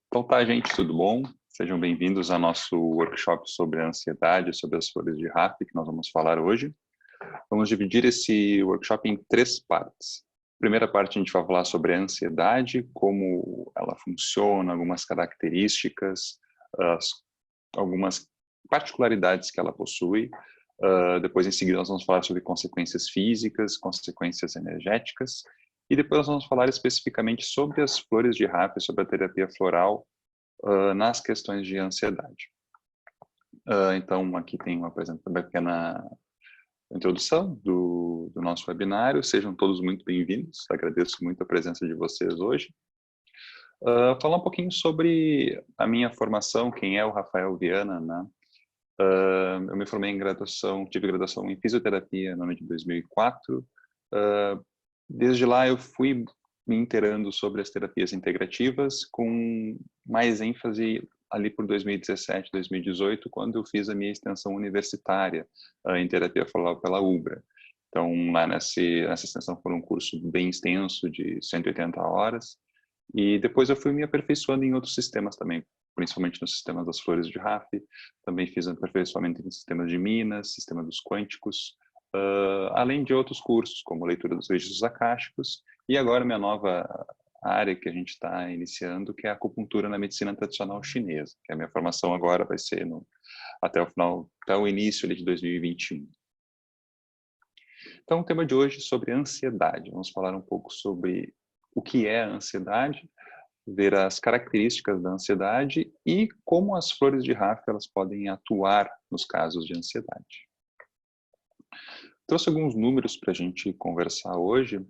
Então tá, gente, tudo bom? Sejam bem-vindos ao nosso workshop sobre a ansiedade, sobre as flores de Raff, que nós vamos falar hoje. Vamos dividir esse workshop em 3 partes. Primeira parte a gente vai falar sobre a ansiedade, como ela funciona, algumas características, algumas particularidades que ela possui. Depois, em seguida, nós vamos falar sobre consequências físicas, consequências energéticas, e depois nós vamos falar especificamente sobre as flores de Raff, sobre a terapia floral, nas questões de ansiedade. Então, aqui tem uma pequena introdução do nosso webinário. Sejam todos muito bem-vindos. Agradeço muito a presença de vocês hoje. Falar um pouquinho sobre a minha formação, quem é o Rafael Viana, né? Eu me formei em graduação, tive graduação em fisioterapia no ano de 2004. Desde lá eu fui me inteirando sobre as terapias integrativas, com mais ênfase ali por 2017, 2018, quando eu fiz a minha extensão universitária em terapia floral pela UBRA. Então, lá nessa extensão foi um curso bem extenso, de 180 horas, e depois eu fui me aperfeiçoando em outros sistemas também, principalmente nos sistemas das flores de Raff. Também fiz aperfeiçoamento em sistemas de Minas, sistema dos quânticos, além de outros cursos, como leitura dos registros acásticos, e agora minha nova área que a gente está iniciando, que é a acupuntura na medicina tradicional chinesa, que a minha formação agora vai ser até o início ali de 2021. Então, o tema de hoje é sobre ansiedade. Vamos falar um pouco sobre o que é a ansiedade, ver as características da ansiedade e como as flores de Raff elas podem atuar nos casos de ansiedade. Trouxe alguns números para a gente conversar hoje.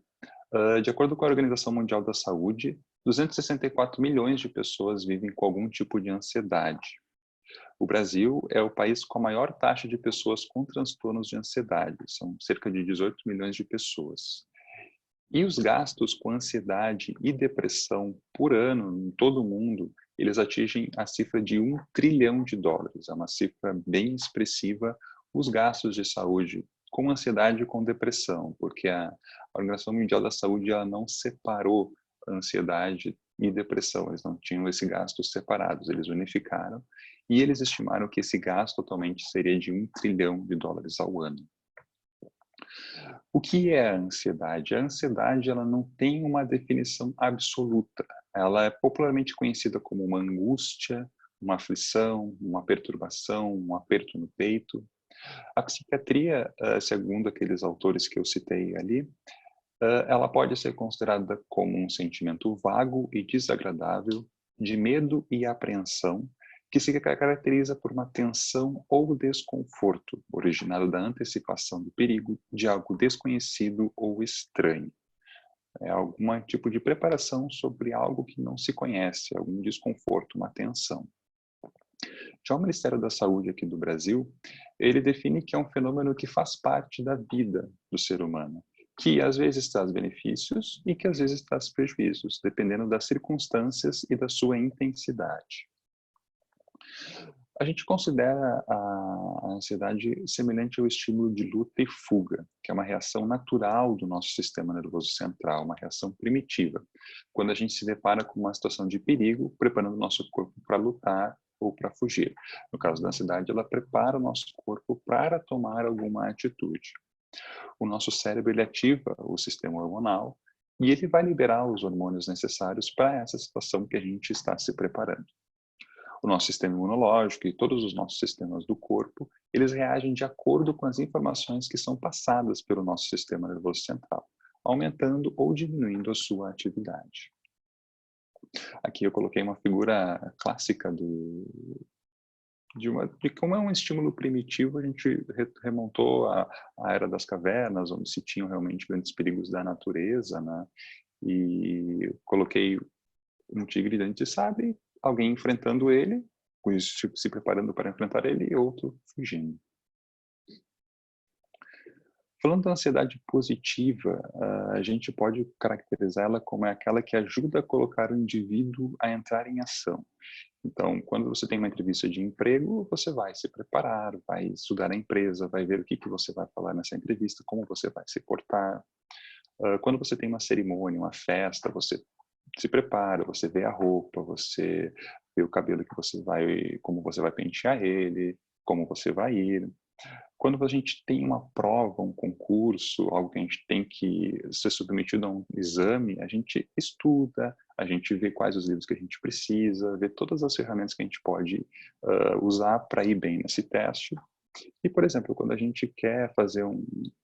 De acordo com a Organização Mundial da Saúde, 264 milhões de pessoas vivem com algum tipo de ansiedade. O Brasil é o país com a maior taxa de pessoas com transtornos de ansiedade, são cerca de 18 milhões de pessoas. E os gastos com ansiedade e depressão por ano em todo o mundo, eles atingem a cifra de US$ 1 trilhão. É uma cifra bem expressiva, os gastos de saúde com ansiedade e com depressão, porque a Organização Mundial da Saúde ela não separou ansiedade e depressão, eles não tinham esse gasto separados, eles unificaram, e eles estimaram que esse gasto atualmente seria de US$ 1 trilhão ao ano. O que é a ansiedade? A ansiedade ela não tem uma definição absoluta. Ela é popularmente conhecida como uma angústia, uma aflição, uma perturbação, um aperto no peito. A psiquiatria, segundo aqueles autores que eu citei ali, ela pode ser considerada como um sentimento vago e desagradável de medo e apreensão, que se caracteriza por uma tensão ou desconforto, originado da antecipação do perigo de algo desconhecido ou estranho. É algum tipo de preparação sobre algo que não se conhece, algum desconforto, uma tensão. Já o Ministério da Saúde aqui do Brasil, ele define que é um fenômeno que faz parte da vida do ser humano, que às vezes traz benefícios e que às vezes traz prejuízos, dependendo das circunstâncias e da sua intensidade. A gente considera a ansiedade semelhante ao estímulo de luta e fuga, que é uma reação natural do nosso sistema nervoso central, uma reação primitiva, quando a gente se depara com uma situação de perigo, preparando o nosso corpo para lutar ou para fugir. No caso da ansiedade, ela prepara o nosso corpo para tomar alguma atitude. O nosso cérebro ele ativa o sistema hormonal e ele vai liberar os hormônios necessários para essa situação que a gente está se preparando. O nosso sistema imunológico e todos os nossos sistemas do corpo, eles reagem de acordo com as informações que são passadas pelo nosso sistema nervoso central, aumentando ou diminuindo a sua atividade. Aqui eu coloquei uma figura clássica de como é um estímulo primitivo. A gente remontou à era das cavernas, onde se tinham realmente grandes perigos da natureza, né? E coloquei um tigre de dente de sabre, alguém enfrentando ele, se preparando para enfrentar ele, e outro fugindo. Falando da ansiedade positiva, a gente pode caracterizar ela como aquela que ajuda a colocar o indivíduo a entrar em ação. Então, quando você tem uma entrevista de emprego, você vai se preparar, vai estudar a empresa, vai ver o que você vai falar nessa entrevista, como você vai se portar. Quando você tem uma cerimônia, uma festa, você se prepara, você vê a roupa, você vê o cabelo que você vai, como você vai pentear ele, como você vai ir. Quando a gente tem uma prova, um concurso, algo que a gente tem que ser submetido a um exame, a gente estuda, a gente vê quais os livros que a gente precisa, vê todas as ferramentas que a gente pode usar para ir bem nesse teste. E, por exemplo, quando a gente quer fazer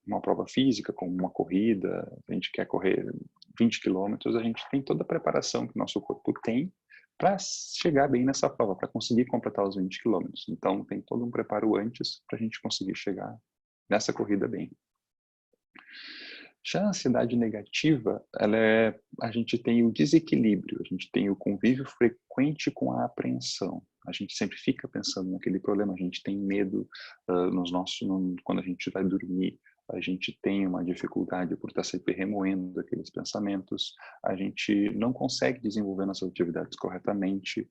uma prova física, como uma corrida, a gente quer correr 20 quilômetros, a gente tem toda a preparação que o nosso corpo tem para chegar bem nessa prova, para conseguir completar os 20 quilômetros. Então, tem todo um preparo antes para a gente conseguir chegar nessa corrida bem. Já a ansiedade negativa, a gente tem o desequilíbrio, a gente tem o convívio frequente com a apreensão. A gente sempre fica pensando naquele problema, a gente tem medo quando a gente vai dormir, a gente tem uma dificuldade por estar sempre remoendo aqueles pensamentos, a gente não consegue desenvolver nossas atividades corretamente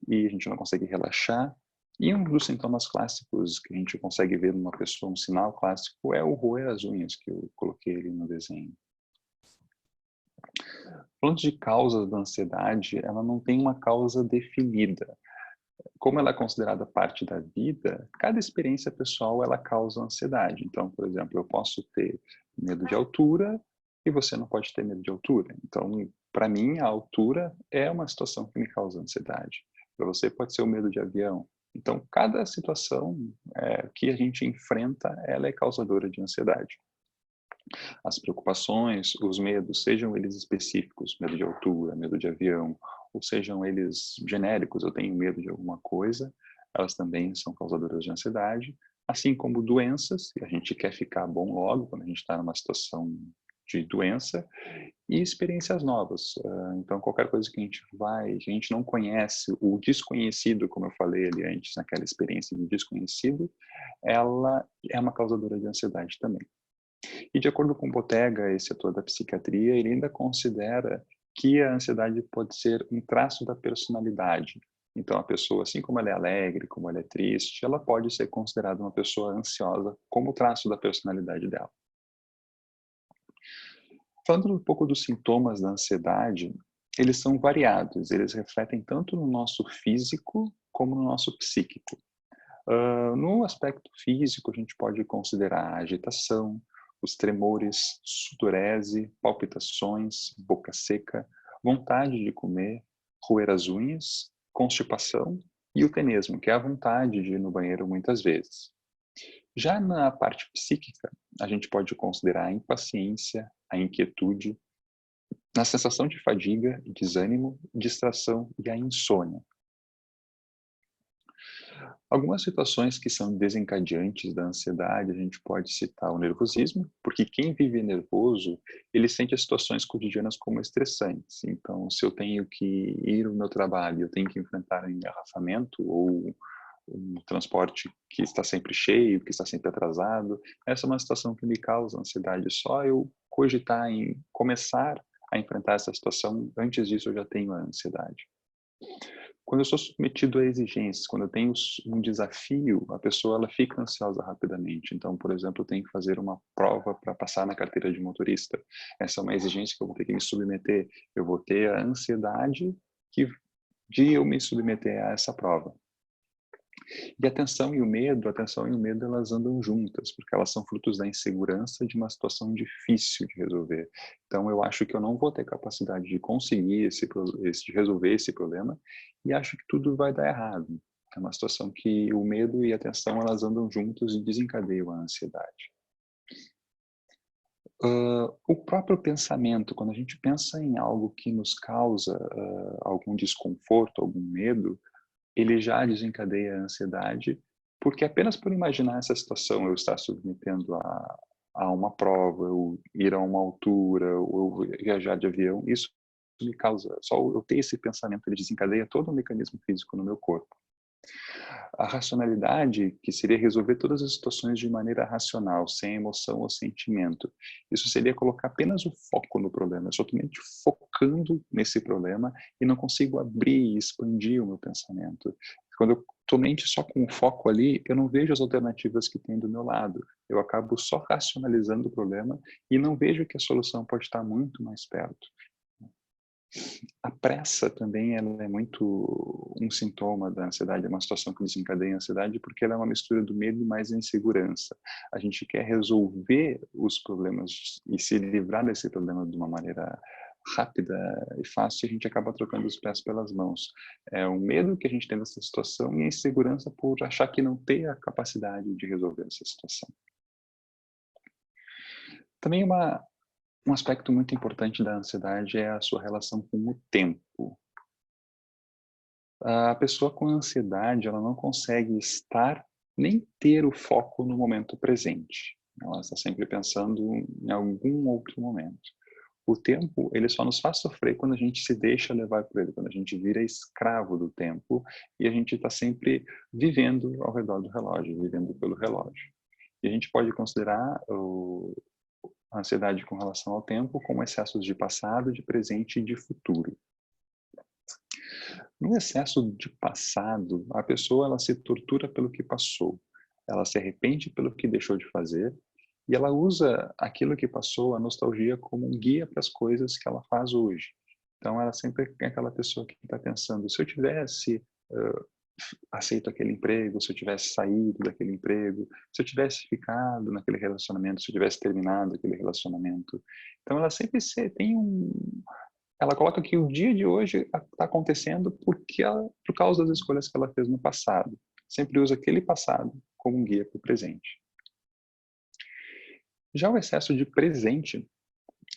e a gente não consegue relaxar. E um dos sintomas clássicos que a gente consegue ver numa pessoa, um sinal clássico, é o roer as unhas, que eu coloquei ali no desenho. Falando de causas da ansiedade, ela não tem uma causa definida. Como ela é considerada parte da vida, cada experiência pessoal ela causa ansiedade. Então, por exemplo, eu posso ter medo de altura e você não pode ter medo de altura. Então, para mim, a altura é uma situação que me causa ansiedade. Para você pode ser o medo de avião. Então, cada situação que a gente enfrenta, ela é causadora de ansiedade. As preocupações, os medos, sejam eles específicos, medo de altura, medo de avião, ou sejam eles genéricos, eu tenho medo de alguma coisa, elas também são causadoras de ansiedade, assim como doenças, e a gente quer ficar bom logo quando a gente está numa situação de doença, e experiências novas. Então, qualquer coisa que a gente não conhece, o desconhecido, como eu falei ali antes, naquela experiência de desconhecido, ela é uma causadora de ansiedade também. E de acordo com Bottega, esse ator da psiquiatria, ele ainda considera que a ansiedade pode ser um traço da personalidade. Então, a pessoa, assim como ela é alegre, como ela é triste, ela pode ser considerada uma pessoa ansiosa como traço da personalidade dela. Falando um pouco dos sintomas da ansiedade, eles são variados, eles refletem tanto no nosso físico como no nosso psíquico. No aspecto físico, a gente pode considerar a agitação, os tremores, sudorese, palpitações, boca seca, vontade de comer, roer as unhas, constipação e o tenesmo, que é a vontade de ir no banheiro muitas vezes. Já na parte psíquica, a gente pode considerar a impaciência, a inquietude, a sensação de fadiga, desânimo, distração e a insônia. Algumas situações que são desencadeantes da ansiedade, a gente pode citar o nervosismo, porque quem vive nervoso, ele sente as situações cotidianas como estressantes. Então, se eu tenho que ir ao meu trabalho, eu tenho que enfrentar um engarrafamento ou um transporte que está sempre cheio, que está sempre atrasado, essa é uma situação que me causa ansiedade. Só eu cogitar em começar a enfrentar essa situação, antes disso eu já tenho a ansiedade. Quando eu sou submetido a exigências, quando eu tenho um desafio, a pessoa ela fica ansiosa rapidamente. Então, por exemplo, eu tenho que fazer uma prova para passar na carteira de motorista. Essa é uma exigência que eu vou ter que me submeter. Eu vou ter a ansiedade de eu me submeter a essa prova. E a tensão e o medo, elas andam juntas, porque elas são frutos da insegurança de uma situação difícil de resolver. Então, eu acho que eu não vou ter capacidade de conseguir de resolver esse problema e acho que tudo vai dar errado. É uma situação que o medo e a tensão, elas andam juntos e desencadeiam a ansiedade. O próprio pensamento, quando a gente pensa em algo que nos causa algum desconforto, algum medo, ele já desencadeia a ansiedade, porque apenas por imaginar essa situação, eu estar submetendo a uma prova, eu ir a uma altura, ou eu viajar de avião, isso me causa, só eu ter esse pensamento, ele desencadeia todo o mecanismo físico no meu corpo. A racionalidade, que seria resolver todas as situações de maneira racional, sem emoção ou sentimento. Isso seria colocar apenas o foco no problema. Eu estou somente focando nesse problema e não consigo abrir e expandir o meu pensamento. Quando eu estou mente só com o foco ali, eu não vejo as alternativas que tem do meu lado. Eu acabo só racionalizando o problema e não vejo que a solução pode estar muito mais perto. A pressa também ela é muito um sintoma da ansiedade, é uma situação que desencadeia a ansiedade, porque ela é uma mistura do medo e mais a insegurança. A gente quer resolver os problemas e se livrar desse problema de uma maneira rápida e fácil, e a gente acaba trocando os pés pelas mãos. É o medo que a gente tem dessa situação e a insegurança por achar que não tem a capacidade de resolver essa situação. Também um aspecto muito importante da ansiedade é a sua relação com o tempo. A pessoa com ansiedade, ela não consegue estar nem ter o foco no momento presente. Ela está sempre pensando em algum outro momento. O tempo, ele só nos faz sofrer quando a gente se deixa levar por ele, quando a gente vira escravo do tempo e a gente está sempre vivendo ao redor do relógio, vivendo pelo relógio. E a gente pode considerar a ansiedade com relação ao tempo como excessos de passado, de presente e de futuro. No excesso de passado, a pessoa ela se tortura pelo que passou, ela se arrepende pelo que deixou de fazer e ela usa aquilo que passou, a nostalgia, como um guia para as coisas que ela faz hoje. Então, ela sempre é aquela pessoa que está pensando, se eu tivesse aceito aquele emprego, se eu tivesse saído daquele emprego, se eu tivesse ficado naquele relacionamento, se eu tivesse terminado aquele relacionamento. Então, ela sempre tem ela coloca que o dia de hoje está acontecendo por causa das escolhas que ela fez no passado. Sempre usa aquele passado como um guia para o presente. Já o excesso de presente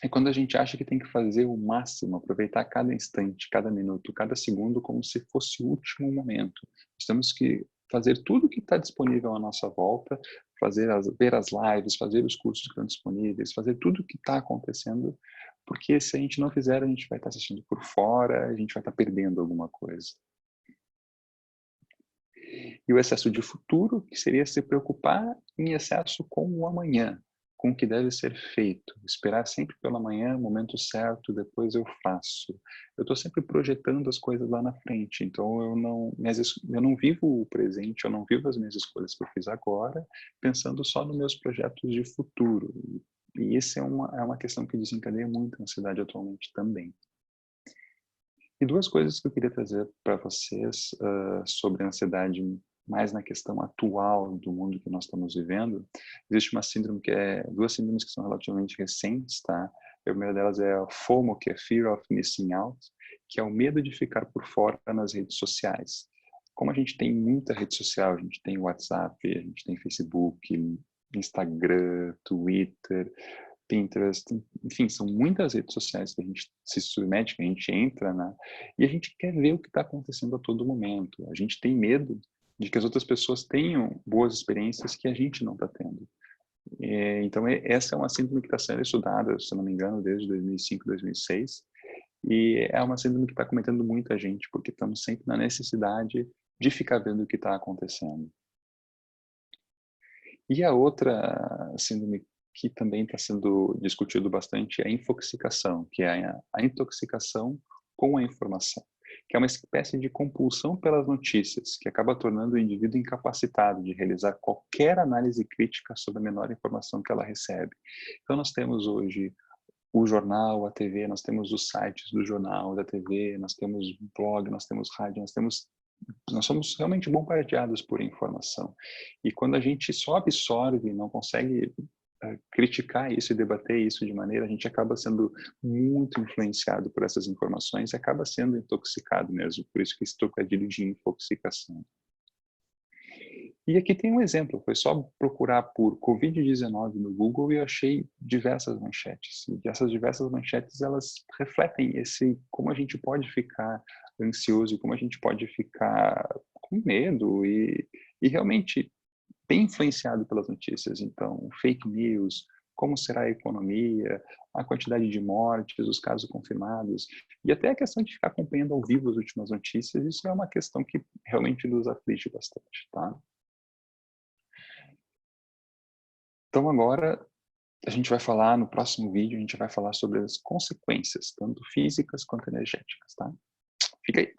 é quando a gente acha que tem que fazer o máximo, aproveitar cada instante, cada minuto, cada segundo como se fosse o último momento. Nós temos que fazer tudo que está disponível à nossa volta, ver as lives, fazer os cursos que estão disponíveis, fazer tudo o que está acontecendo, porque se a gente não fizer, a gente vai estar assistindo por fora, a gente vai estar perdendo alguma coisa. E o excesso de futuro, que seria se preocupar em excesso com o amanhã, com o que deve ser feito. Esperar sempre pela manhã, momento certo, depois eu faço. Eu estou sempre projetando as coisas lá na frente, então eu não vivo o presente, eu não vivo as minhas escolhas que eu fiz agora, pensando só nos meus projetos de futuro. E isso é uma questão que desencadeia muito a ansiedade atualmente também. E duas coisas que eu queria trazer para vocês sobre a ansiedade, mais na questão atual do mundo que nós estamos vivendo. Existe uma síndrome duas síndromes que são relativamente recentes, tá? A primeira delas é a FOMO, que é Fear of Missing Out, que é o medo de ficar por fora nas redes sociais. Como a gente tem muita rede social, a gente tem WhatsApp, a gente tem Facebook, Instagram, Twitter, Pinterest, enfim, são muitas redes sociais que a gente se submete, que a gente entra, né? E a gente quer ver o que está acontecendo a todo momento. A gente tem medo de que as outras pessoas tenham boas experiências que a gente não está tendo. Então, essa é uma síndrome que está sendo estudada, se não me engano, desde 2005, 2006, e é uma síndrome que está cometendo muita gente, porque estamos sempre na necessidade de ficar vendo o que está acontecendo. E a outra síndrome que também está sendo discutido bastante é a infoxicação, que é a intoxicação com a informação, que é uma espécie de compulsão pelas notícias, que acaba tornando o indivíduo incapacitado de realizar qualquer análise crítica sobre a menor informação que ela recebe. Então nós temos hoje o jornal, a TV, nós temos os sites do jornal, da TV, nós temos blog, nós temos rádio, nós somos realmente bombardeados por informação. E quando a gente só absorve, não consegue criticar isso e debater isso de maneira, a gente acaba sendo muito influenciado por essas informações e acaba sendo intoxicado mesmo, por isso que esse trocadilho de intoxicação. E aqui tem um exemplo, foi só procurar por Covid-19 no Google e eu achei diversas manchetes. E essas diversas manchetes, elas refletem como a gente pode ficar ansioso, como a gente pode ficar com medo e realmente bem influenciado pelas notícias. Então, fake news, como será a economia, a quantidade de mortes, os casos confirmados, e até a questão de ficar acompanhando ao vivo as últimas notícias, isso é uma questão que realmente nos aflige bastante, tá? Então agora a gente vai falar, no próximo vídeo, a gente vai falar sobre as consequências, tanto físicas quanto energéticas, tá? Fica aí.